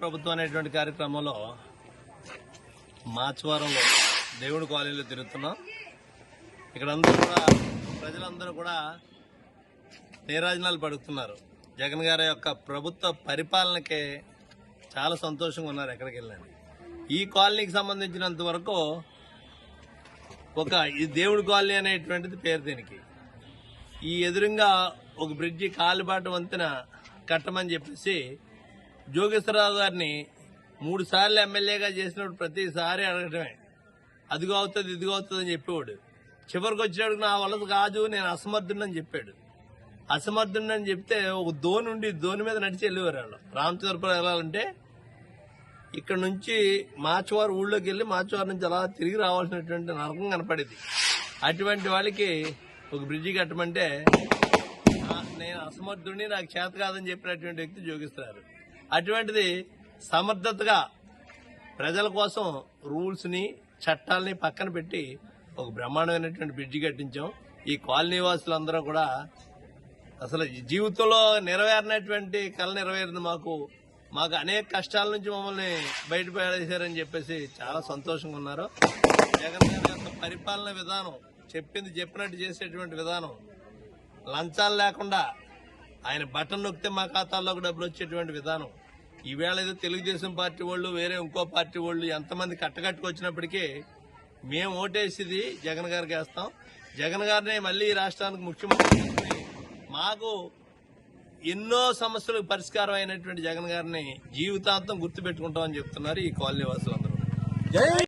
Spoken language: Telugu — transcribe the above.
ప్రభుత్వం అనేటువంటి కార్యక్రమంలో మాచవరంలో దేవుడి కాలనీలో తిరుగుతున్నాం. ఇక్కడ అందరూ కూడా ప్రజలందరూ కూడా నీరాజనాలు పడుతున్నారు. జగన్ గారి యొక్క ప్రభుత్వ పరిపాలనకే చాలా సంతోషంగా ఉన్నారు. ఎక్కడికి వెళ్ళండి, ఈ కాలనీకి సంబంధించినంత వరకు ఈ దేవుడి కాలనీ అనేటువంటిది పేరు దీనికి. ఈ ఎదురుగా ఒక బ్రిడ్జి కాలుబాటు వంతెన కట్టమని చెప్పేసి జోగేశ్వరరావు గారిని 3 సార్లు ఎమ్మెల్యేగా చేసినప్పుడు ప్రతిసారి అడగటమే, అదిగో అవుతుంది ఇదిగో అవుతుంది అని చెప్పేవాడు. చివరికి వచ్చేవాడు నా వల్ల కాదు, నేను అసమర్థుడని చెప్పాడు. అసమర్థుడని చెప్తే ఒక దోని మీద నడిచి వెళ్ళేవారు వాళ్ళు. రామచంద్రపురం వెళ్ళాలంటే ఇక్కడ నుంచి మాచవారు ఊళ్ళోకి వెళ్ళి మాచవారు నుంచి అలా తిరిగి రావాల్సినటువంటి నరకం కనపడేది. అటువంటి వాళ్ళకి ఒక బ్రిడ్జి కట్టమంటే నేను అసమర్థుడిని, నాకు చేత కాదని చెప్పినటువంటి వ్యక్తి జోగిస్తున్నారు. అటువంటిది సమర్థతగా ప్రజల కోసం రూల్స్ ని చట్టాలని పక్కన పెట్టి ఒక బ్రహ్మాండమైనటువంటి బ్రిడ్జి కట్టించాం. ఈ కాలనీ వాసులందరూ కూడా అసలు జీవితంలో నెరవేరినటువంటి కళ నెరవేరింది. మాకు అనేక కష్టాల నుంచి మమ్మల్ని బయటపడేశారని చెప్పేసి చాలా సంతోషంగా ఉన్నారు. జగన్ గారి యొక్క పరిపాలన విధానం, చెప్పినట్టు చేసేటువంటి విధానం, లంచాలు లేకుండా ఆయన బటన్ నొక్కితే మా ఖాతాల్లోకి డబ్బులు వచ్చేటువంటి విధానం. ఈవేళ ఏదో తెలుగుదేశం పార్టీ వాళ్ళు, వేరే ఇంకో పార్టీ వాళ్ళు ఎంతమంది కట్టకట్టుకొచ్చినప్పటికీ మేము ఓటేసేది జగన్ గారికి వేస్తాం. జగన్ గారిని మళ్లీ ఈ రాష్ట్రానికి ముఖ్యమంత్రి చేసుకుని మాకు ఎన్నో సమస్యలకు పరిష్కారం అయినటువంటి జగన్ గారిని జీవితాంతం గుర్తుపెట్టుకుంటామని చెప్తున్నారు ఈ కాలనీ వాసులందరూ.